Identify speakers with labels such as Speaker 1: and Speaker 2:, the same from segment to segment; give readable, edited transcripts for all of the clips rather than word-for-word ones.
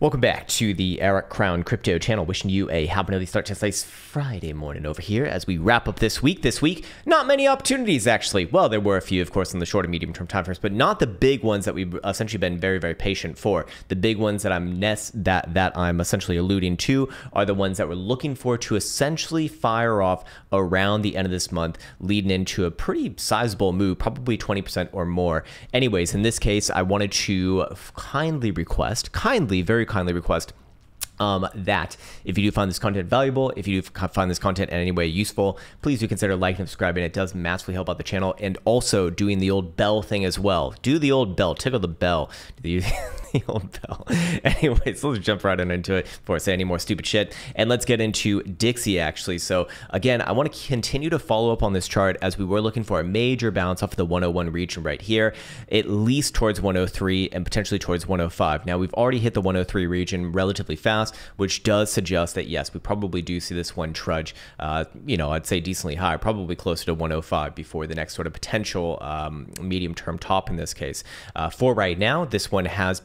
Speaker 1: Welcome back to the Eric Krown Crypto channel. Wishing you a happy early start to nice Friday morning over here as we wrap up this week. This week, not many opportunities actually. Well, there were a few, of course, in the short and medium term time frames, but not the big ones that we've essentially been very, very patient for. The big ones that I'm essentially alluding to are the ones that we're looking for to essentially fire off around the end of this month, leading into a pretty sizable move, probably 20% or more. Anyways, in this case, I wanted to very kindly request that if you do find this content valuable, if you do find this content in any way useful, please do consider liking and subscribing. It does massively help out the channel, and also doing the old bell thing as well. Do the old bell, tickle the bell, the old bell. Anyways, let's jump right into it before I say any more stupid shit, and let's get into Dixie actually. So again, I want to continue to follow up on this chart as we were looking for a major bounce off of the 101 region right here, at least towards 103 and potentially towards 105. Now we've already hit the 103 region relatively fast, which does suggest that yes, we probably do see this one trudge, I'd say decently high, probably closer to 105 before the next sort of potential medium-term top in this case. For right now, this one has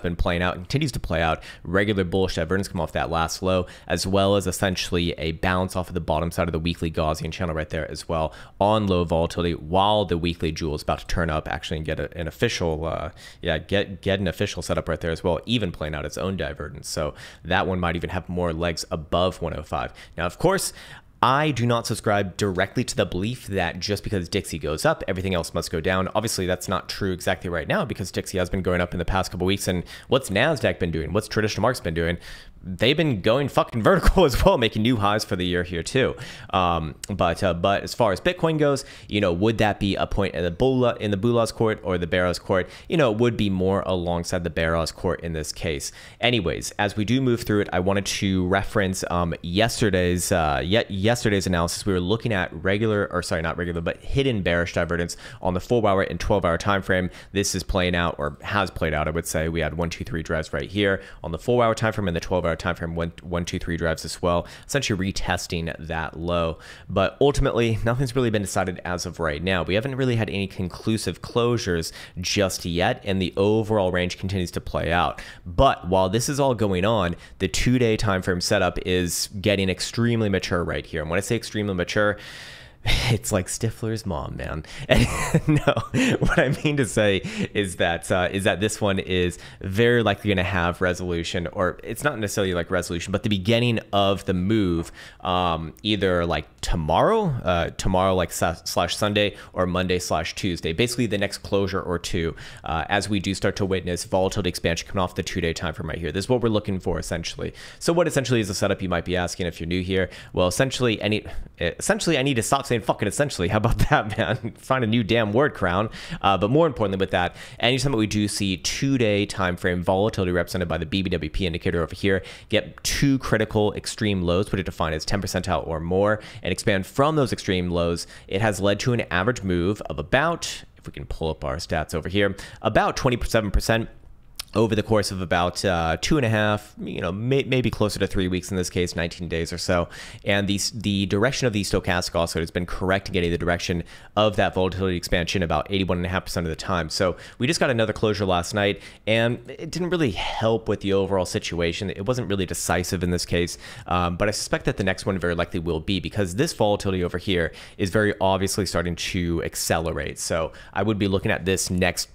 Speaker 1: been playing out and continues to play out. Regular bullish divergence come off that last low, as well as essentially a bounce off of the bottom side of the weekly Gaussian channel right there as well on low volatility, while the weekly jewel is about to turn up actually and get an official, get an official setup right there as well, even playing out its own divergence. So that one might even have more legs above 105. Now, of course, I do not subscribe directly to the belief that just because Dixie goes up, everything else must go down. Obviously, that's not true exactly right now because Dixie has been going up in the past couple weeks. And what's NASDAQ been doing? What's traditional markets been doing? They've been going fucking vertical as well, making new highs for the year here too. But as far as Bitcoin goes, would that be a point in the Bullah's court or the Bear's court? It would be more alongside the Bear's court in this case. Anyways, as we do move through it, I wanted to reference yesterday's analysis. We were looking at hidden bearish divergence on the 4-hour and 12-hour time frame. This is playing out, or has played out, I would say. We had 1, 2, 3 drives right here on the 4-hour time frame and the 12-hour time frame, 1, 2, 3 drives as well, essentially retesting that low. But ultimately, nothing's really been decided as of right now. We haven't really had any conclusive closures just yet, and the overall range continues to play out. But while this is all going on, the 2-day time frame setup is getting extremely mature right here. And when I say extremely mature, it's like Stifler's mom, man. And no, what I mean to say is that this one is very likely going to have resolution, or it's not necessarily like resolution, but the beginning of the move, either like tomorrow like slash Sunday, or Monday slash Tuesday, basically the next closure or two, as we do start to witness volatility expansion coming off the 2-day time frame right here. This is what we're looking for essentially. So what essentially is the setup, you might be asking if you're new here? Well, essentially I need to stop saying fucking essentially. How about that, man? Find a new damn word, Krown. But more importantly with that, anytime that we do see 2-day time frame volatility represented by the BBWP indicator over here get two critical extreme lows, which are defined as 10 percentile or more, and expand from those extreme lows, it has led to an average move of about, if we can pull up our stats over here, about 27% over the course of about 2.5, maybe closer to 3 weeks in this case, 19 days or so. And the direction of the stochastic oscillator has been correct in getting the direction of that volatility expansion about 81.5% of the time. So we just got another closure last night, and it didn't really help with the overall situation. It wasn't really decisive in this case, but I suspect that the next one very likely will be, because this volatility over here is very obviously starting to accelerate. So I would be looking at this next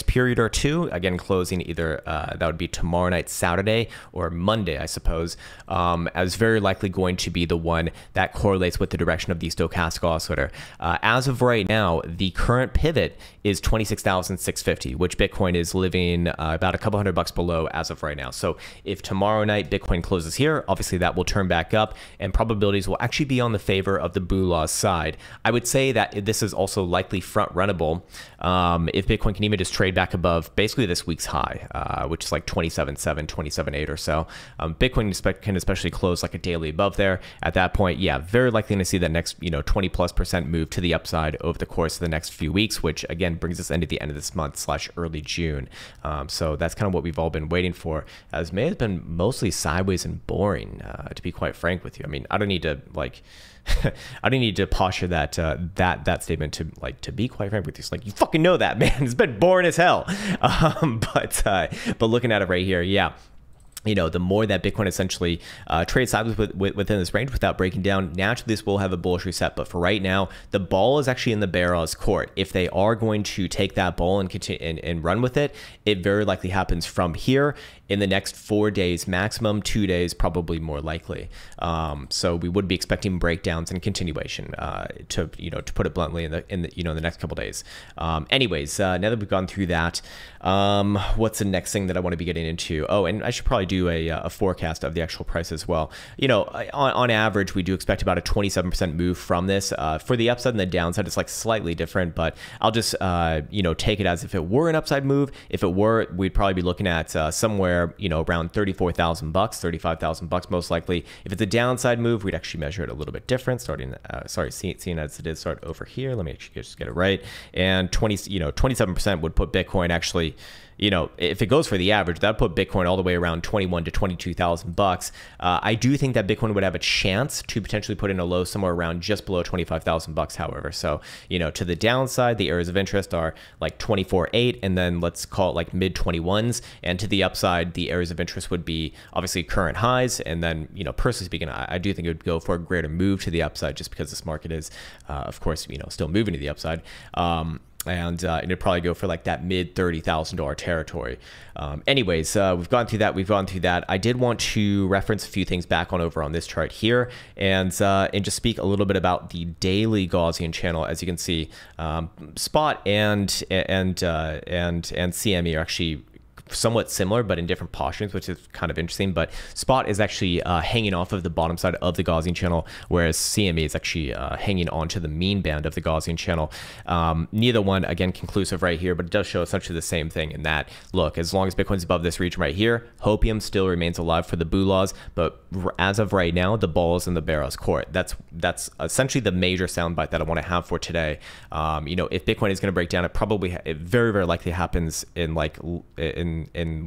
Speaker 1: period or two, again closing either that would be tomorrow night, Saturday, or Monday, I suppose, as very likely going to be the one that correlates with the direction of the stochastic oscillator. As of right now, the current pivot is 26,650, which Bitcoin is living about a couple $100 below as of right now. So if tomorrow night Bitcoin closes here, obviously that will turn back up, and probabilities will actually be on the favor of the Bullah's side. I would say that this is also likely front runnable if Bitcoin can even just trade back above basically this week's high, which is like 27.7, 27.8 or so. Bitcoin can especially close like a daily above there. At that point, yeah, very likely to see that next 20+% move to the upside over the course of the next few weeks, which again brings us into the end of this month slash early June. So that's kind of what we've all been waiting for, as May has been mostly sideways and boring, to be quite frank with you. I mean, I don't need to like I don't need to posture that that statement to be quite frank with you. It's like, you fucking know that, man. It's been boring as hell. But looking at it right here, yeah. you know, the more that Bitcoin essentially trades sideways within this range without breaking down, naturally this will have a bullish reset. But for right now, the ball is actually in the bear's court. If they are going to take that ball and continue and run with it, it very likely happens from here in the next 4 days, maximum 2 days, probably more likely. So we would be expecting breakdowns and continuation, to put it bluntly, in the next couple days. Anyways, now that we've gone through that, what's the next thing that I want to be getting into? Oh, and I should probably do a forecast of the actual price as well. You know, on average, we do expect about a 27% move from this. For the upside and the downside, it's like slightly different, but I'll just take it as if it were an upside move. If it were, we'd probably be looking at somewhere, you know, around $34,000, $35,000 most likely. If it's a downside move, we'd actually measure it a little bit different, starting seeing as it is start over here. Let me actually just get it right. And 27% would put Bitcoin actually, you know, if it goes for the average, that'd put Bitcoin all the way around 21 to 22,000 bucks. I do think that Bitcoin would have a chance to potentially put in a low somewhere around just below 25,000 bucks. However, so, you know, to the downside, the areas of interest are like 24.8, and then let's call it like mid 21s. And to the upside, the areas of interest would be obviously current highs. And then, you know, personally speaking, I do think it would go for a greater move to the upside, just because this market is, of course, you know, still moving to the upside. And it'd probably go for like that mid $30,000 territory. Anyways, we've gone through that. I did want to reference a few things back on over on this chart here, and just speak a little bit about the daily Gaussian channel. As you can see, spot and CME are actually somewhat similar, but in different postures, which is kind of interesting. But spot is actually hanging off of the bottom side of the Gaussian channel, whereas CME is actually hanging onto the mean band of the Gaussian channel. Neither one, again, conclusive right here, but it does show essentially the same thing in that, look, as long as Bitcoin's above this region right here, hopium still remains alive for the boo laws. But as of right now, the ball is in the bear's court. That's essentially the major soundbite that I want to have for today. You know, if Bitcoin is going to break down, it very, very likely happens in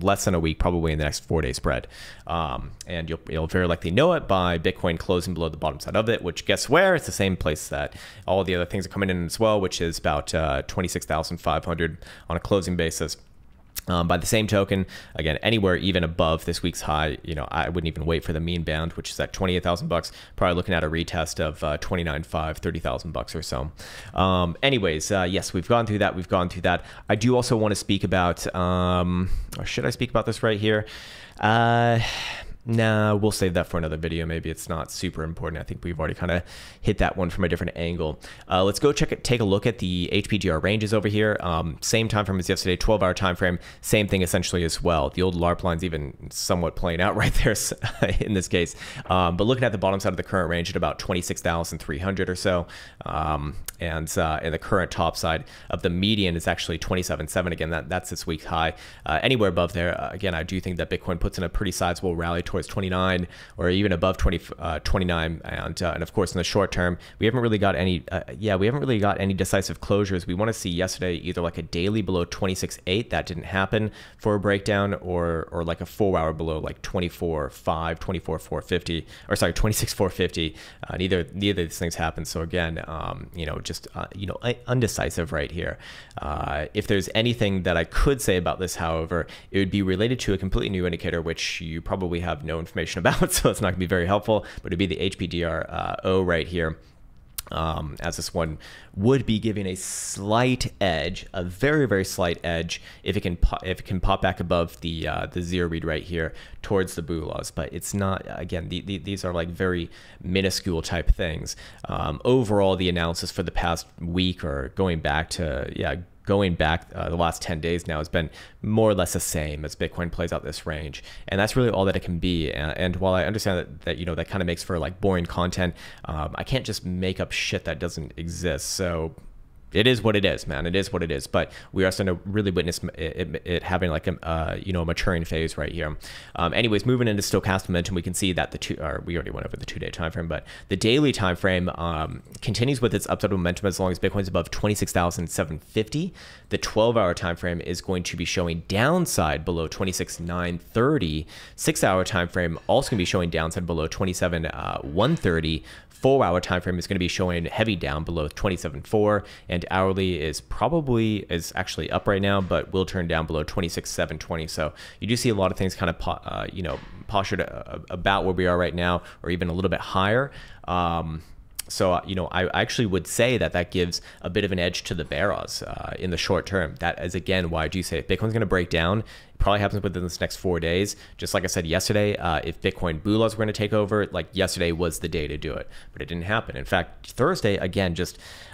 Speaker 1: less than a week, probably in the next 4-day spread. And you'll very likely know it by Bitcoin closing below the bottom side of it, which guess where? It's the same place that all the other things are coming in as well, which is about 26,500 on a closing basis. By the same token, again, anywhere even above this week's high, you know, I wouldn't even wait for the mean band, which is at 28,000 bucks. Probably looking at a retest of 29.5, 30,000 bucks or so. Anyways, yes, we've gone through that. I do also want to speak about, or should I speak about this right here? Nah, we'll save that for another video. Maybe it's not super important. I think we've already kind of hit that one from a different angle. Let's go take a look at the HPDR ranges over here. Same time frame as yesterday, 12-hour time frame. Same thing essentially as well. The old LARP line's even somewhat playing out right there in this case. But looking at the bottom side of the current range at about 26,300 or so, and the current top side of the median is actually 27.7. Again, that's this week's high. Anywhere above there, again, I do think that Bitcoin puts in a pretty sizable rally towards 29 or even above 29, and of course in the short term we haven't really got any decisive closures. We want to see yesterday either like a daily below 26.8, that didn't happen for a breakdown, or like a 4-hour below like 24.5, 24.450, or sorry, 26.450. Neither of these things happen. So again, undecisive right here. If there's anything that I could say about this, however, it would be related to a completely new indicator, which you probably have no information about, so it's not gonna be very helpful, but it'd be the HPDR O right here. As this one would be giving a slight edge, a very, very slight edge, if it can pop back above the zero read right here towards the boo laws. But it's not, again, these are like very minuscule type things. Overall, the analysis for the past week, or going back the last 10 days now, has been more or less the same as Bitcoin plays out this range, and that's really all that it can be. And while I understand that that kind of makes for like boring content, I can't just make up shit that doesn't exist. So it is what it is, man. It is what it is. But we are starting to really witness it having like a maturing phase right here. Anyways, moving into stochastic momentum, we can see that we already went over the 2-day time frame, but the daily time frame continues with its upside momentum as long as Bitcoin's above 26,750. The 12-hour time frame is going to be showing downside below 26,930. 6-hour time frame also going to be showing downside below 27,130. 4-hour time frame is going to be showing heavy down below 27.4, and hourly is actually up right now, but will turn down below 26,720. So you do see a lot of things kind of postured about where we are right now, or even a little bit higher. So, I actually would say that gives a bit of an edge to the bears in the short term. That is, again, why I do say if Bitcoin's going to break down, it probably happens within this next 4 days. Just like I said yesterday, if Bitcoin Bullers were going to take over, like yesterday was the day to do it, but it didn't happen. In fact, Thursday, again,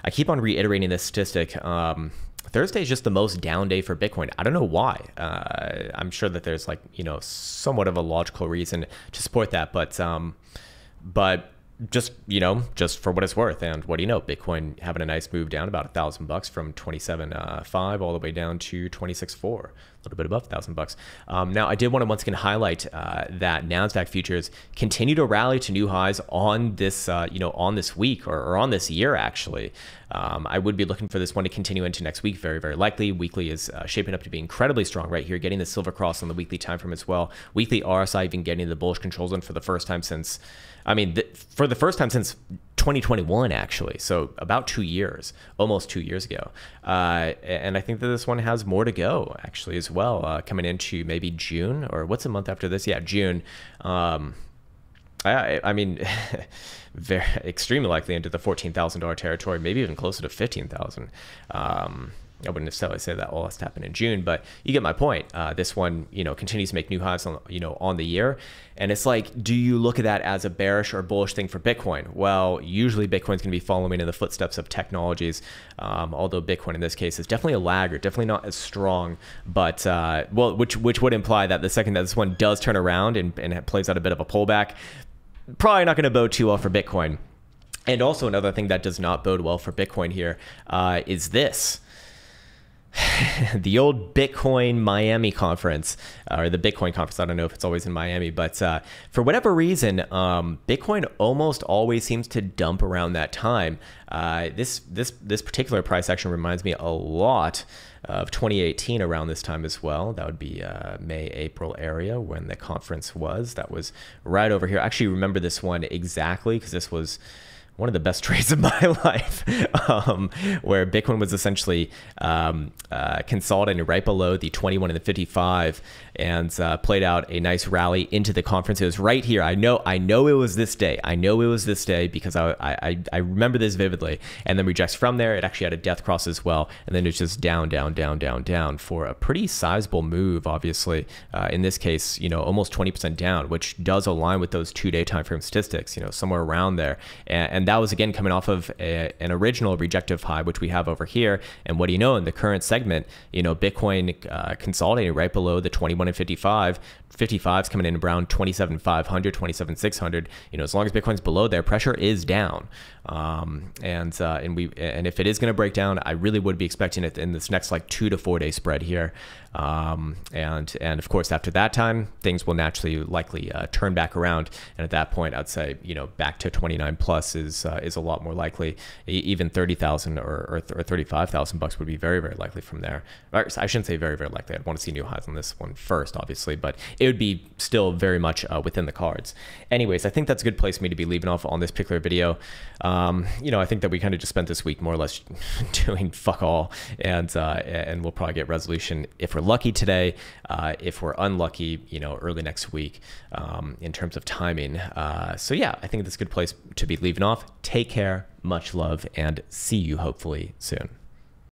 Speaker 1: I keep on reiterating this statistic. Thursday is just the most down day for Bitcoin. I don't know why. I'm sure that there's somewhat of a logical reason to support that, but just for what it's worth, and what do you know, Bitcoin having a nice move down about $1,000 from 27.5 all the way down to 26.4, a little bit above $1,000. Now, I did want to once again highlight that NASDAQ futures continue to rally to new highs on this, on this week or on this year, actually. I would be looking for this one to continue into next week, very, very likely. Weekly is shaping up to be incredibly strong right here, getting the silver cross on the weekly time frame as well. Weekly RSI even getting the bullish control zone for the first time since, for the first time since 2021, actually. So about 2 years, almost 2 years ago. And I think that this one has more to go, actually, as well, coming into maybe June, or what's a month after this? Yeah, June. Very extremely likely into the $14,000 territory, maybe even closer to 15,000. I wouldn't necessarily say that all has to happen in June, but you get my point. This one, continues to make new highs on, on the year. And it's like, do you look at that as a bearish or bullish thing for Bitcoin? Well, usually Bitcoin's going to be following in the footsteps of technologies. Although Bitcoin in this case is definitely a laggard, definitely not as strong, but, which would imply that the second that this one does turn around and it plays out a bit of a pullback, probably not going to bode too well for Bitcoin. And also another thing that does not bode well for Bitcoin here is this. The old Bitcoin Miami conference, or the Bitcoin conference. I don't know if it's always in Miami, but for whatever reason, Bitcoin almost always seems to dump around that time. This particular price action reminds me a lot of 2018 around this time as well. That would be May, April area when the conference was. That was right over here. I actually remember this one exactly because this was one of the best trades of my life, where Bitcoin was essentially consolidating right below the 21 and the 55, and played out a nice rally into the conference. It was right here. I know it was this day. I know it was this day because I remember this vividly. And then rejects from there. It actually had a death cross as well, and then it's just down, down, down, down, down for a pretty sizable move. Obviously, in this case, almost 20% down, which does align with those 2-day time frame statistics. Somewhere around there, and that was again coming off of an original rejective high, which we have over here. And what do you know, in the current segment, Bitcoin consolidating right below the 21 and 55. 55's coming in around 27,500, 27,600. As long as Bitcoin's below there, pressure is down. And if it is going to break down, I really would be expecting it in this next 2 to 4 day spread here. And of course, after that time, things will naturally likely turn back around. And at that point, I'd say, back to 29 plus is a lot more likely. Even 30,000 or 35,000 bucks would be very, very likely from there. Or, I shouldn't say very, very likely. I'd want to see new highs on this one first, obviously, but it would be still very much within the cards. Anyways, I think that's a good place for me to be leaving off on this particular video. I think that we kind of just spent this week more or less doing fuck all, and we'll probably get resolution if we're lucky today, if we're unlucky, early next week, in terms of timing. So yeah, I think that's a good place to be leaving off. Take care, much love, and see you hopefully soon.